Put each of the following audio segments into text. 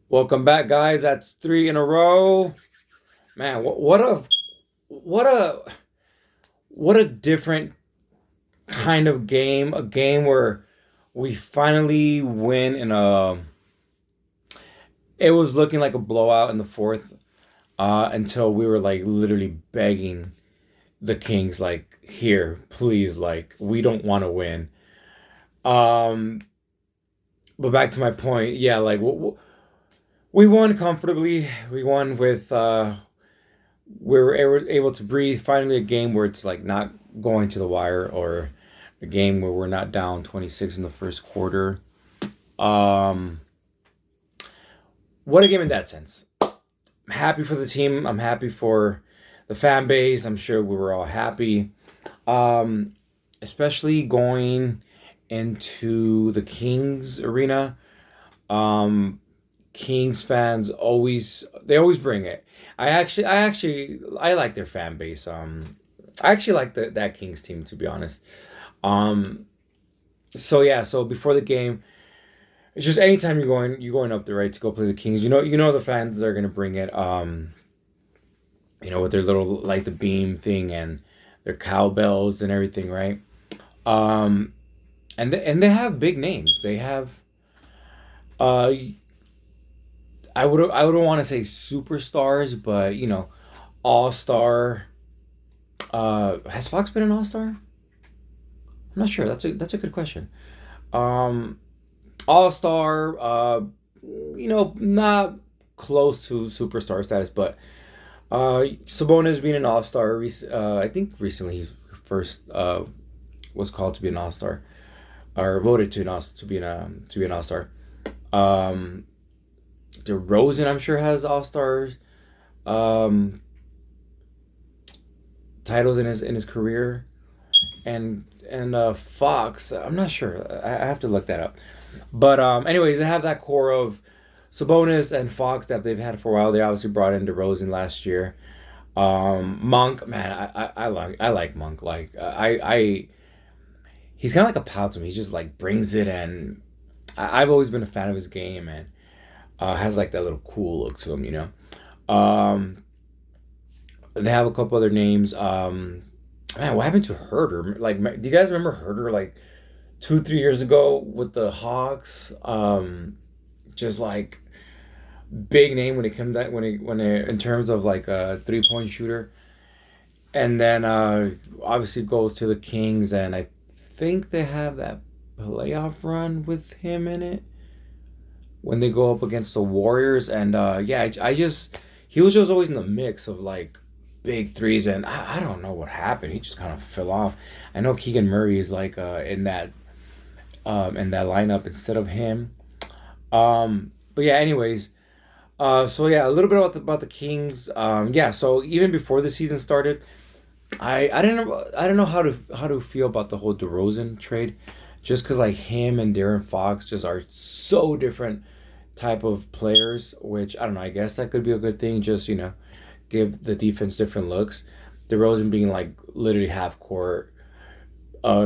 Welcome back, guys. That's three in a row. Man, what a what a different kind of game. A game where we finally win in a. It was looking like a blowout in the fourth, until we were like literally begging the Kings, like, here, please, like, we don't want to win. Um, but back to my point, yeah, like we won comfortably. We won with we were able to breathe. Finally, a game where it's like not going to the wire, or a game where we're not down 26 in the first quarter. Um, what a game in that sense. I'm happy for the team. I'm happy for the fan base. I'm sure we were all happy. Um, Especially going into the Kings arena. Um, Kings fans always bring it. I like their fan base. I actually like that Kings team, to be honest. Um, so yeah, so before the game, it's just anytime you're going up there, right, to go play the Kings, you know the fans are gonna bring it. With their little, like, the beam thing and their cowbells and everything, right? Um, and they have big names. They have uh I would want to say superstars, but all star. Has Fox been an all star? I'm not sure. That's a good question. Um, All star. Not close to superstar status, but Sabonis being an all star. I think recently he first was called to be an all star, or voted to be an all star. Um, DeRozan, I'm sure, has all stars um titles in his career, and Fox. I'm not sure. I have to look that up. But anyways, they have that core of Sabonis and Fox that they've had for a while. They obviously brought in DeRozan last year. Monk, man, I like Monk. Like, I he's kind of like a pal to me. He just like brings it, and I've always been a fan of his game, and has like that little cool look to him. Um, they have a couple other names. Man, what happened to Herder? Like, do you guys remember Herder, like 2, 3 years ago with the Hawks? Just like big name when it comes that when it in terms of like a 3 point shooter, and then obviously goes to the Kings, and I think they have that playoff run with him in it when they go up against the Warriors, and yeah, I just he was just always in the mix of like big threes, and I don't know what happened. He just kind of fell off. I know Keegan Murray is like in that lineup instead of him. But yeah, anyways, so yeah, a little bit about the Kings. Yeah, so even before the season started, I don't know how to feel about the whole DeRozan trade, just because like him and Darren Fox just are so different type of players. Which I don't know. I guess that could be a good thing. Just give the defense different looks. DeRozan being like literally half court,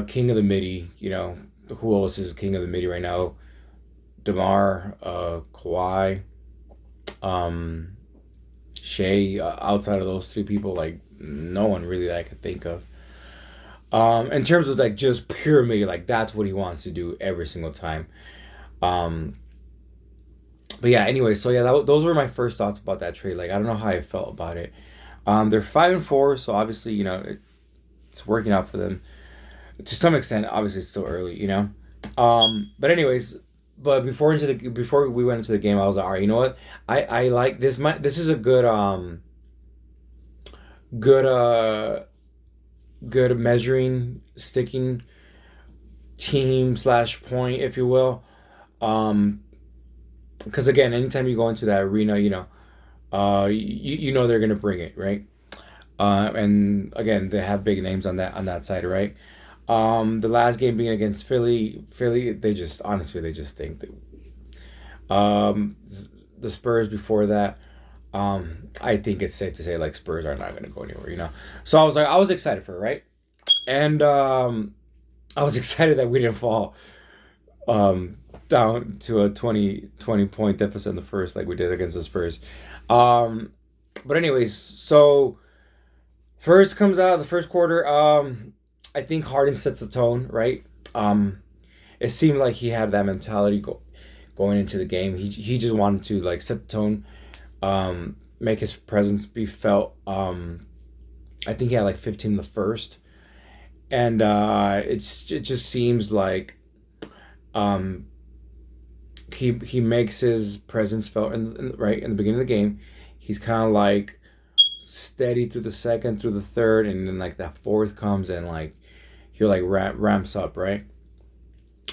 king of the midi. Who else is king of the midi right now? DeMar, Kawhi, um, Shea. Outside of those three people, like no one really that I could think of. In terms of like just pure midi, like that's what he wants to do every single time. Um, but yeah, anyway, so yeah, those were my first thoughts about that trade. Like, I don't know how I felt about it. They're 5-4, so obviously it's working out for them to some extent. Obviously, it's still early. But anyways, before we went into the game, I was like, all right, you know what? I like this. This is a good good measuring sticking team slash point, if you will. Um, because again, anytime you go into that arena, you know they're gonna bring it, right? And again, they have big names on that side, right? The last game being against Philly, they just honestly they just think that. The Spurs before that, I think it's safe to say like Spurs are not gonna go anywhere. So I was excited for it, right? And I was excited that we didn't fall. Um, down to a 20 point deficit in the first, like we did against the Spurs. Um, but anyways, so first comes out the first quarter. I think Harden sets the tone, right? Um, it seemed like he had that mentality going into the game. He just wanted to like set the tone, make his presence be felt. I think he had like 15 in the first, and it just seems like um, he makes his presence felt right in the beginning of the game. He's kind of like steady through the second, through the third, and then like that fourth comes and like he like ramps up, right?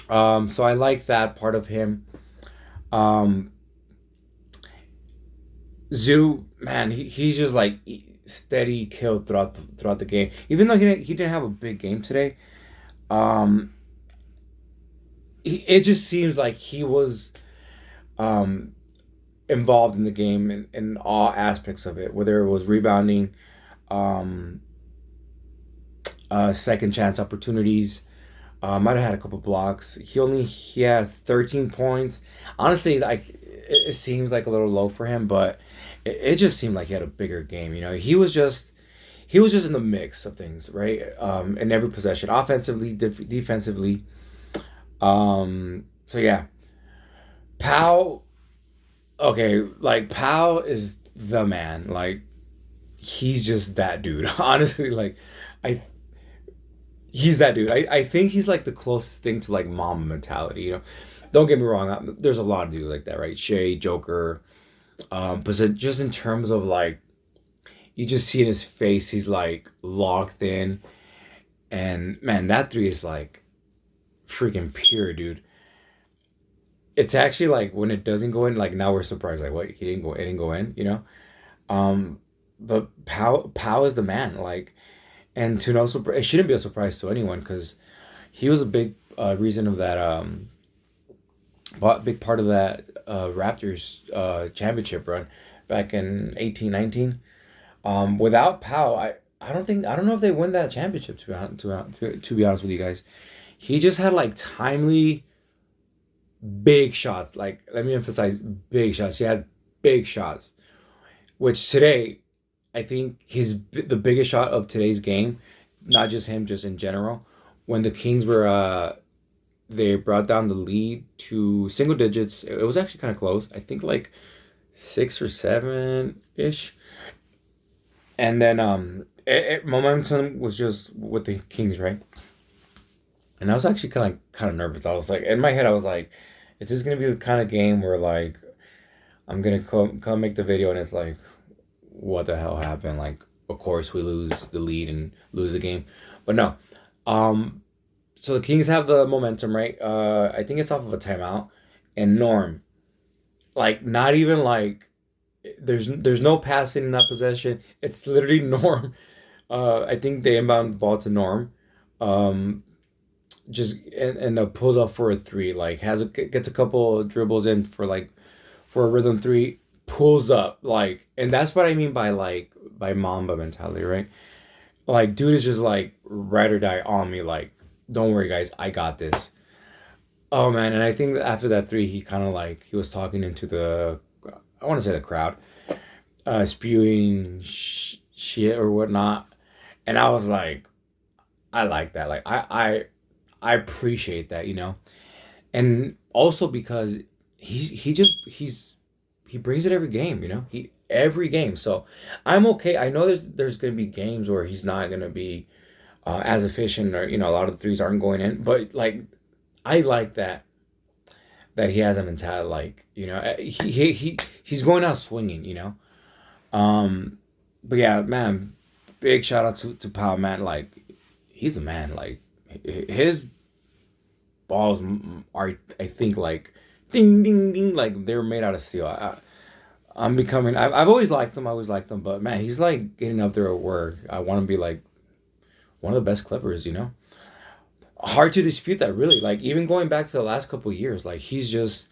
So I like that part of him. Um, Zoo, man, he's just like steady kill throughout the game. Even though he didn't have a big game today, um, it just seems like he was um involved in the game in all aspects of it, whether it was rebounding, um, second chance opportunities. Might have had a couple blocks. He had 13 points. Honestly, like it seems like a little low for him, but it just seemed like he had a bigger game. You know, he was just in the mix of things, right? In every possession, offensively, defensively. So yeah, Powell. Okay, like Powell is the man. Like he's just that dude. Honestly, like I he's that dude. I think he's like the closest thing to like mom mentality. You know, don't get me wrong. There's a lot of dudes like that, right? Shea, Joker. But just in terms of like, you just see in his face, he's like locked in, and man, that three is like freaking pure, dude. It's actually like when it doesn't go in, like now we're surprised, like what he didn't go, it didn't go in, you know. Um, but Pow is the man, like, and to no surprise, it shouldn't be a surprise to anyone because he was a big reason of that big part of that Raptors championship run back in 18-19. Without Powell, I don't know if they win that championship to be honest with you guys. He just had like timely big shots. Like let me emphasize big shots. He had big shots, which today I think the biggest shot of today's game, not just him, just in general. When the Kings were they brought down the lead to single digits. It was actually kind of close. I think like 6 or 7 ish. And then momentum was just with the Kings, right? And I was actually kind of nervous. I was like in my head, I was like, is this gonna be the kind of game where like I'm gonna come make the video and it's like, what the hell happened? Like, of course we lose the lead and lose the game, but no. Um, so the Kings have the momentum, right? I think it's off of a timeout, and Norm, like not even like there's no passing in that possession. It's literally Norm. I think they inbound the ball to Norm. Um, just and pulls up for a three. Like gets a couple dribbles in for a rhythm three. Pulls up like, and that's what I mean by like by Mamba mentality, right? Like dude is just like ride or die on me. Like don't worry guys, I got this. Oh man, and I think that after that three, he kind of like he was talking into the I want to say the crowd, spewing shit or whatnot, and I was like, I like that. Like I appreciate that, you know, and also because he brings it every game, you know, he every game. So I'm okay. I know there's gonna be games where he's not gonna be as efficient, or you know a lot of the threes aren't going in, but like I like that he has a mentality like you know he's going out swinging, you know. But yeah, man, big shout out to Powell, man. Like he's a man. Like his balls are, I think, like ding ding ding, like they're made out of steel. I'm becoming. I've always liked him. I always liked him, but man, he's like getting up there at work. I want to be like one of the best Clippers, you know. Hard to dispute that, really. Like even going back to the last couple of years, like he's just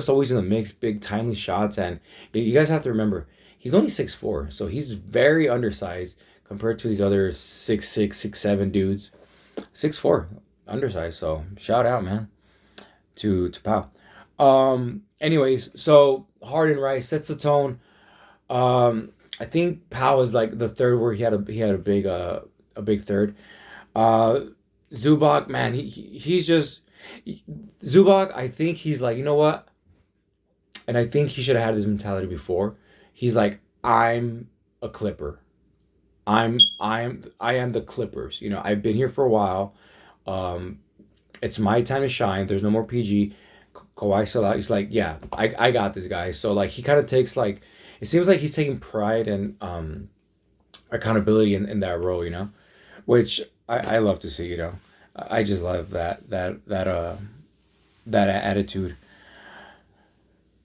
always in the mix, big timely shots, and you guys have to remember he's only 6'4", so he's very undersized compared to these other 6'6", 6'7" dudes. 6'4", undersized. So shout out, man. to Pau. Anyways, so Harden, right, sets the tone. I think Pau is like the third where he had a big third. Uh, Zubac, man, he's just Zubac. I think he's like, you know what, and I think he should have had this mentality before. He's like, I'm a Clipper. I am the Clippers. You know, I've been here for a while. Um, it's my time to shine. There's no more PG. Kawhi still out. He's like, yeah, I got this guy. So like he kind of takes like it seems like he's taking pride and accountability in that role, you know, which I love to see, you know. I just love that attitude.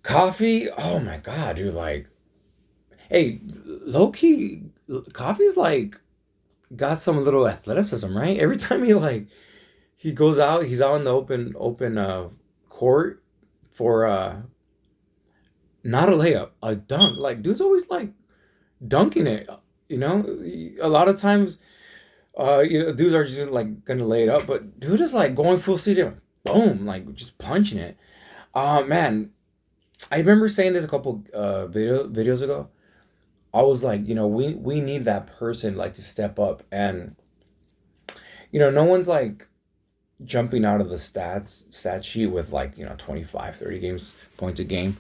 Coffee, oh my god, dude, like hey, low key coffee's like got some little athleticism, right? Every time he goes out, he's out in the open court for not a layup, a dunk. Like dude's always like dunking it. You know, a lot of times, dudes are just like gonna lay it up, but dude is like going full speed, boom, like just punching it. Man, I remember saying this a couple videos ago. I was like, you know, we need that person like to step up, and no one's like jumping out of the stat sheet with like 25, 30 games points a game,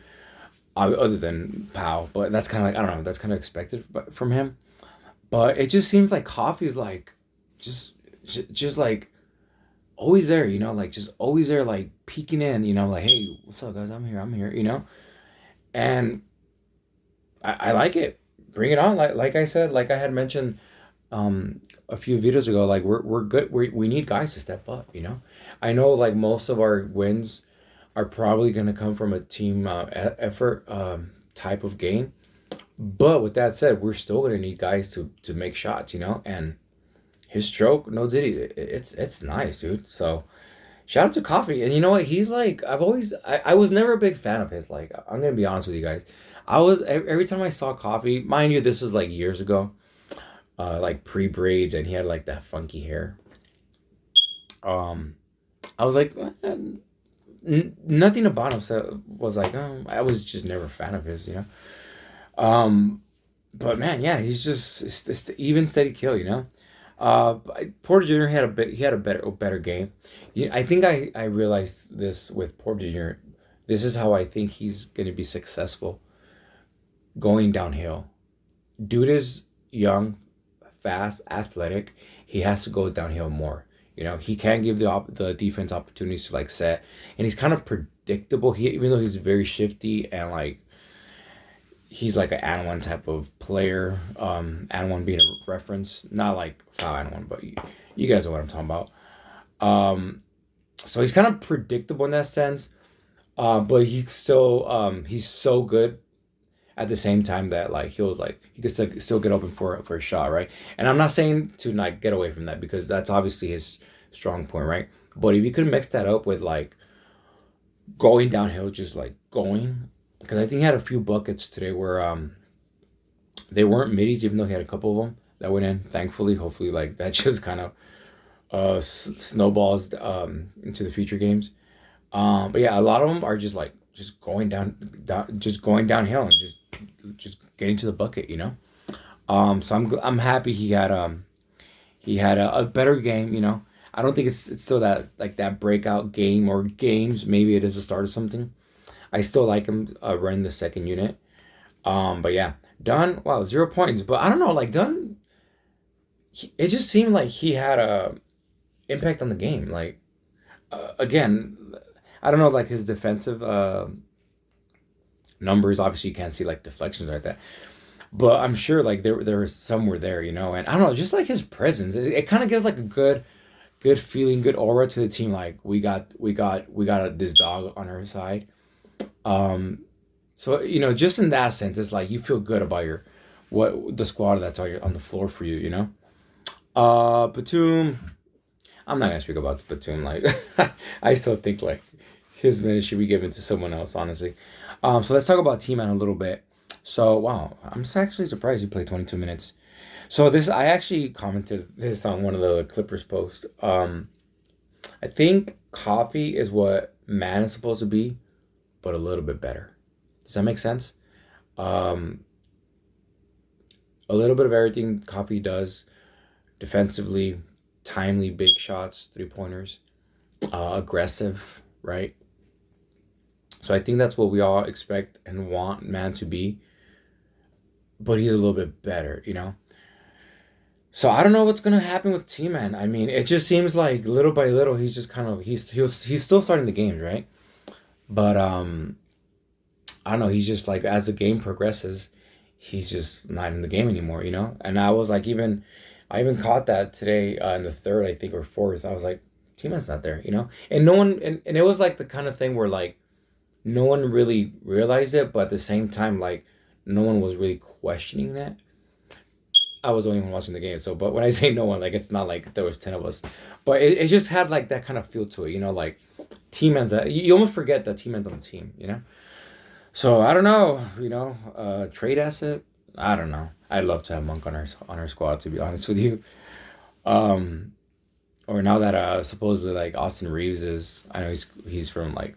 other than Powell, but that's kind of like I don't know, that's kind of expected from him. But it just seems like Coffee's like just just like always there, like just always there, like peeking in, like hey, what's up guys, I'm here, and I like it. Bring it on, like I said, like I had mentioned a few videos ago, like we're good. We need guys to step up. I know like most of our wins are probably going to come from a team effort type of game. But with that said, we're still going to need guys to make shots. And his stroke, no diddy, it's nice, dude. So shout out to Coffee. And you know what? He's like I was never a big fan of his. Like I'm gonna be honest with you guys. I was every time I saw Coffee, mind you, this is like years ago, like pre braids, and he had like that funky hair. Um, I was like, nothing about him was like, I was just never a fan of his. Um, but man, yeah, he's just it's the even steady kill. Porter Jr. had a better game. I think I realized this with Porter Jr. This is how I think he's gonna be successful going downhill. Dude is young, fast, athletic. He has to go downhill more. He can't give the defense opportunities to like set, and he's kind of predictable. Even though he's very shifty and like he's like an and one type of player. And one being a reference, not like foul and one, but you guys know what I'm talking about. So he's kind of predictable in that sense. But he's so good at the same time that like he could still get open for a shot, right? And I'm not saying to not get away from that because that's obviously his strong point, right? But if you could mix that up with like going downhill, just like going, because I think he had a few buckets today where they weren't middies, even though he had a couple of them that went in. Thankfully, hopefully, like that just kind of snowballs into the future games. But yeah, a lot of them are just like just going just going downhill and just getting to the bucket. So I'm happy he had a better game. I don't think it's still that like that breakout game or games. Maybe it is a start of something. I still like him running the second unit. But yeah, Dunn. Wow, 0 points. But I don't know, like Dunn. It just seemed like he had a impact on the game. Like again, I don't know, like his defensive numbers. Obviously, you can't see like deflections like that. But I'm sure like there was somewhere there. And I don't know, just like his presence, it kind of gives like a good feeling, good aura to the team. Like we got this dog on our side. So just in that sense, it's like you feel good about your what the squad that's on the floor for you. Batum. I'm not gonna speak about Batum. Like I still think like his minutes should be given to someone else, honestly. So let's talk about T-Man a little bit. So wow, I'm actually surprised he played 22 minutes. So this I actually commented this on one of the Clippers posts. I think Coffee is what man is supposed to be, but a little bit better. Does that make sense? Um, a little bit of everything Coffee does defensively, timely big shots, 3 pointers, aggressive, right? So I think that's what we all expect and want man to be, but he's a little bit better, you know? So I don't know what's gonna happen with T Man. I mean, it just seems like little by little he's just kind of he's still starting the games, right? But I don't know, he's just like as the game progresses, he's just not in the game anymore, you know? And I was like I even caught that today in the third, I think, or fourth. I was like, T Man's not there, you know? And no one and it was like the kind of thing where like no one really realized it, but at the same time, like no one was really questioning that. I was the only one watching the game. So, but when I say no one, like it's not like there was 10 of us, but it just had like that kind of feel to it, you know, like T Man's. You almost forget that T Man's on the team, you know. So I don't know, you know, trade asset. I don't know. I'd love to have Monk on our squad, to be honest with you. Um, or now that supposedly like Austin Reeves is, I know he's from like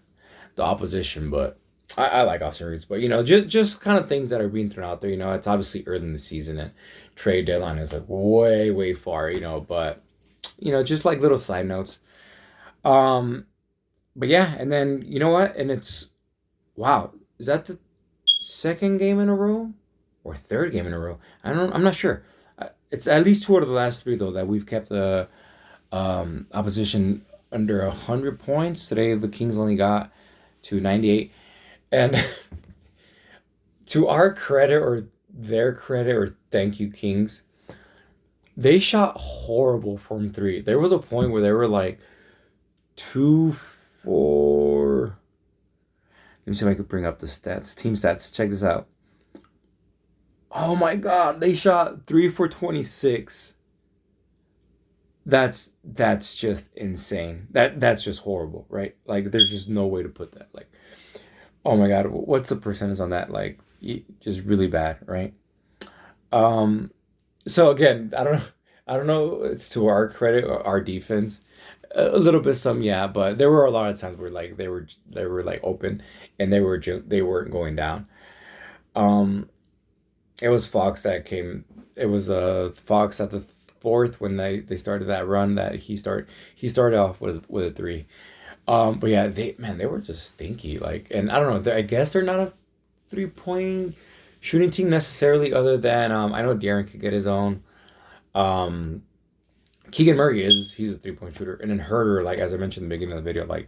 the opposition, but I like Austin Reeves. But you know, just kind of things that are being thrown out there. You know, it's obviously early in the season and trade deadline is like way far. You know, but you know, just like little side notes. Um, but yeah, and then you know what? And it's wow, is that the second game in a row or third game in a row? I don't. I'm not sure. It's at least two out of the last three though that we've kept the opposition under 100 points. Today the Kings only got to 98, and to our credit or their credit or thank you Kings, they shot horrible from three. There was a point where they were like 2 4. Let me see if I could bring up the stats. Team stats. Check this out. Oh my god, they shot 3 for 26. That's just insane. That's just horrible, right? Like there's just no way to put that. Like, oh my god, what's the percentage on that? Like, just really bad, right? Um, so again, I don't know. It's to our credit, our defense, a little bit, some yeah, but there were a lot of times where like they were like open and they weren't going down. Um, it was Fox that came. It was Fox at the fourth when they started that run that he started off with a three. But yeah, they were just stinky. Like, and I don't know. I guess they're not a 3 point shooting team necessarily, other than I know Darren could get his own. Um, Keegan Murray he's a 3 point shooter, and then Herder, like as I mentioned in the beginning of the video, like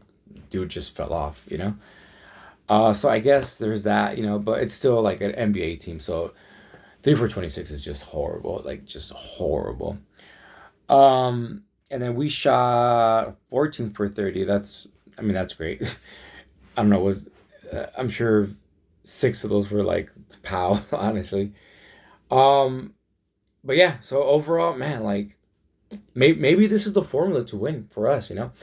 dude just fell off, you know. So I guess there's that, you know, but it's still like an NBA team, so 3 for 26 is just horrible, like just horrible. And then we shot 14 for 30. I mean, that's great. I don't know, I'm sure six of those were like pow, honestly. Um, but yeah, so overall, man, like maybe this is the formula to win for us, you know.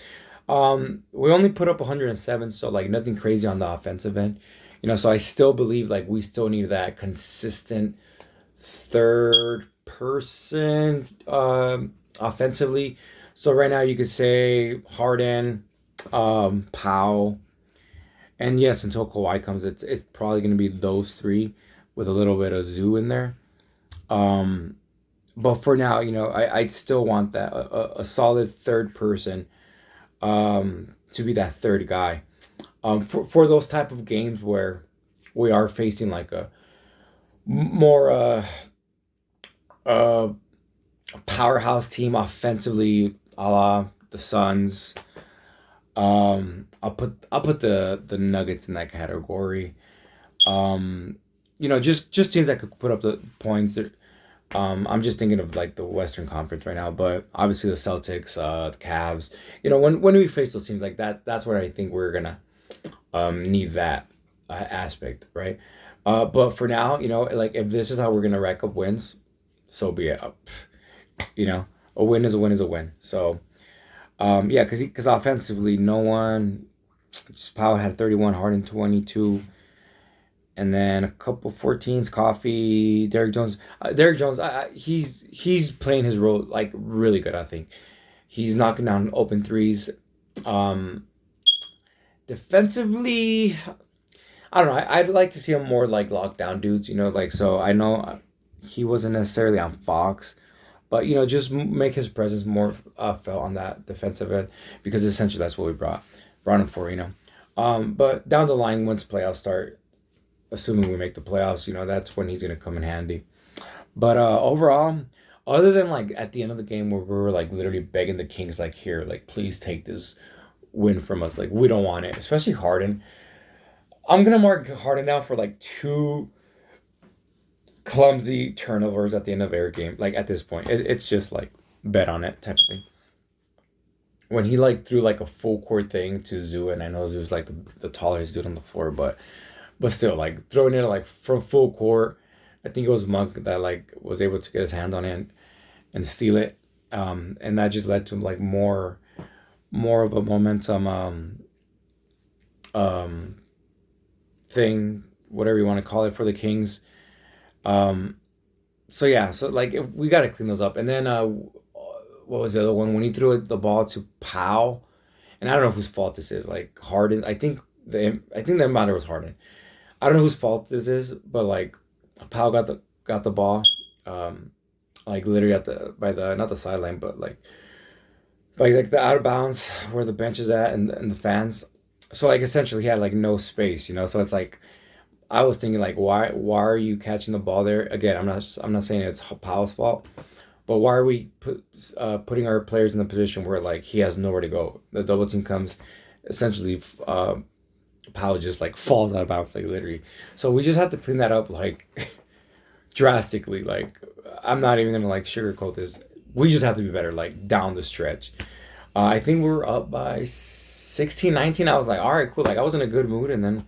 We only put up 107, so like nothing crazy on the offensive end, you know. So I still believe like we still need that consistent third person offensively. So right now you could say Harden, Powell, and yes, until Kawhi comes, it's probably going to be those three with a little bit of Zoo in there. Um, but for now, you know, I'd still want that a solid third person to be that third guy. For those type of games where we are facing like a more uh powerhouse team offensively, a la the Suns. I'll put the Nuggets in that category. You know, just teams that could put up the points. That I'm just thinking of like the Western Conference right now, but obviously the Celtics, the Cavs. You know, when we face those teams like that, that's where I think we're gonna need that aspect, right? But for now, you know, like if this is how we're gonna rack up wins, so be it. You know, a win is a win is a win. So, yeah, because offensively, no one. Just Powell had 31, Harden 22, and then a couple 14s. Coffee, Derrick Jones. Derrick Jones, he's playing his role like really good. I think he's knocking down open threes. Um, defensively, I don't know. I'd like to see him more like lockdown dudes, like so. I know he wasn't necessarily on Fox, but just make his presence more felt on that defensive end because essentially that's what we brought him for. But down the line, once playoffs start, assuming we make the playoffs, that's when he's gonna come in handy. But overall, other than like at the end of the game where we were like literally begging the Kings, like, here, like, please take this win from us, like, we don't want it, especially Harden. I'm gonna mark Harden down for like two clumsy turnovers at the end of every game. Like at this point, it's just like bet on it type of thing. When he like threw like a full court thing to Zoo, and I know Zoo's like the tallest dude on the floor, but still, like throwing it like from full court. I think it was Monk that like was able to get his hand on it and steal it, and that just led to like more of a momentum um thing, whatever you want to call it, for the Kings. Um, so yeah, so like we got to clean those up. And then what was the other one when he threw the ball to Powell? And I don't know whose fault this is. Like Harden, I think the matter was Harden. I don't know whose fault this is, but like Powell got the ball, like literally at the by the not the sideline, but like the out of bounds where the bench is at and the fans. So like essentially he had like no space. So it's like I was thinking like why are you catching the ball there? Again, I'm not saying it's Powell's fault, but why are we putting our players in the position where like he has nowhere to go? The double team comes, essentially Powell just like falls out of bounds, like literally. So we just have to clean that up like drastically. Like I'm not even gonna like sugarcoat this. We just have to be better like down the stretch. I think we were up by 16, 19. I was like, all right, cool. Like I was in a good mood, and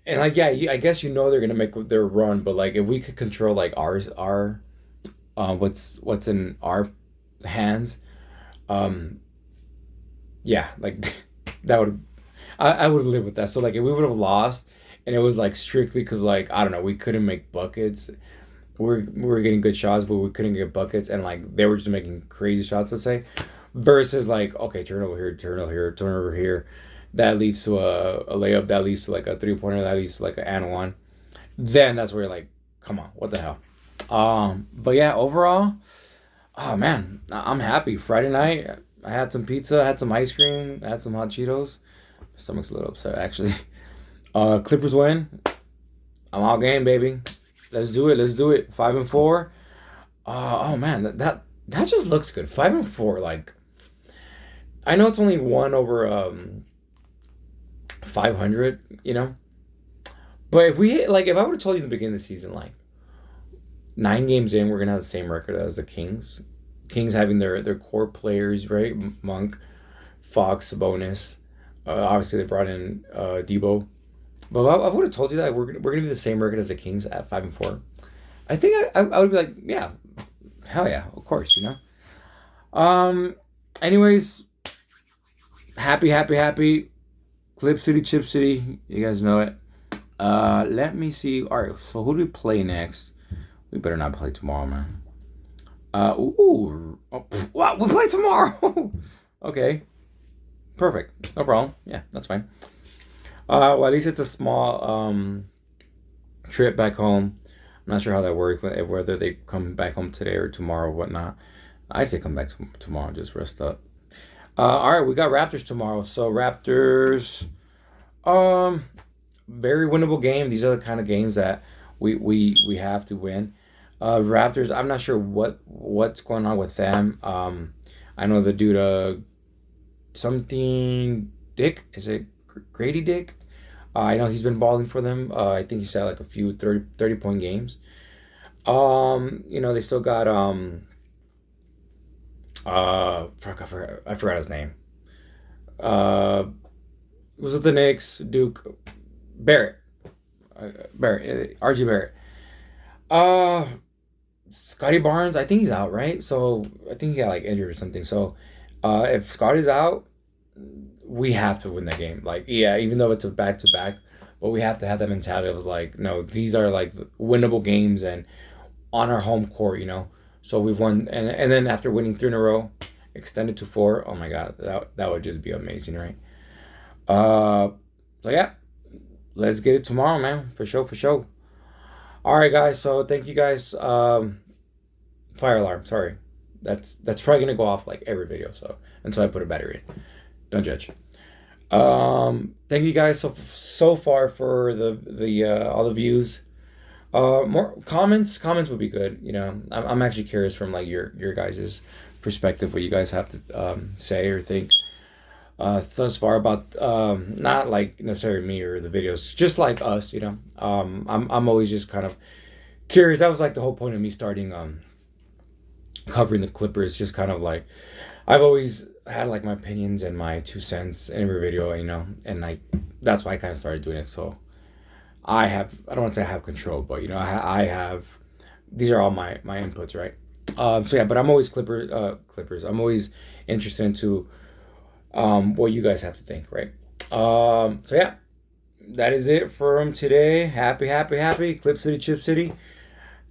like yeah, I guess they're gonna make their run, but like if we could control like our what's in our hands, um, yeah, like that would I would live with that. So like if we would have lost and it was like strictly because like I don't know we couldn't make buckets, we were getting good shots but we couldn't get buckets and like they were just making crazy shots, let's say, versus like okay, turn over here, turn over here, turn over here, that leads to a layup, that leads to like a 3 pointer, that leads to like an and one. Then that's where you're like, come on, what the hell. But yeah, overall, oh man, I'm happy. Friday night, I had some pizza, I had some ice cream, I had some hot Cheetos. My stomach's a little upset actually. Clippers win. I'm all game, baby. Let's do it. Let's do it. 5-4. Oh man, that just looks good. 5-4. Like I know it's only one over 500. But if I would have told you in the beginning of the season, like 9 games in, we're gonna have the same record as the Kings. Kings having their core players, right? Monk, Fox, Sabonis. Obviously, they brought in Debo. But I would have told you that we're gonna be the same record as the Kings at 5-4. I think I would be like, yeah, hell yeah, of course, Um. Anyways, happy, happy, happy. Clip City, Chip City. You guys know it. Let me see. All right. So who do we play next? We better not play tomorrow, man. Ooh. Oh, wow, we play tomorrow. Okay. Perfect. No problem. Yeah, that's fine. Well, at least it's a small trip back home. I'm not sure how that works, but whether they come back home today or tomorrow or whatnot. I say come back tomorrow, just rest up. All right, we got Raptors tomorrow. So Raptors, um, very winnable game. These are the kind of games that we have to win. Raptors, I'm not sure what's going on with them. I know the dude, something Dick, is it Grady Dick? I know he's been balling for them. I think he's had like a few 30 point games. They still got I forgot his name. Uh, was it the Knicks? Duke Barrett, Barrett, RG Barrett. Uh, Scotty Barnes, I think he's out, right? So I think he got like injured or something. So, if Scotty's out, we have to win the game. Like, yeah, even though it's a back to back, but we have to have that mentality of like, no, these are like winnable games and on our home court. So we've won, and then after winning three in a row, extended to four. Oh my God, that would just be amazing, right? Uh, so yeah, let's get it tomorrow, man. For sure, for sure. All right, guys. So thank you guys. Fire alarm. Sorry, that's probably gonna go off like every video. So until I put a battery in, don't judge. Thank you guys so far for the all the views. More comments would be good. You know, I'm actually curious from like your guys's perspective what you guys have to say or think thus far about not like necessarily me or the videos, just like us. You know, I'm always just kind of curious. That was like the whole point of me starting covering the Clippers. Just kind of like I've always had like my opinions and my 2 cents in every video. You know, and like that's why I kind of started doing it. So I don't want to say I have control, but you know, I have, these are all my inputs, right? So yeah, but I'm always Clippers. I'm always interested into what you guys have to think, right? So yeah, that is it from today. Happy Clip City, Chip City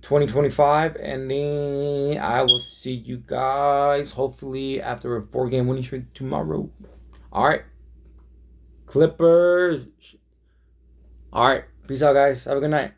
2025, and then I will see you guys hopefully after a 4-game winning streak tomorrow. All right, Clippers. All right, peace out, guys. Have a good night.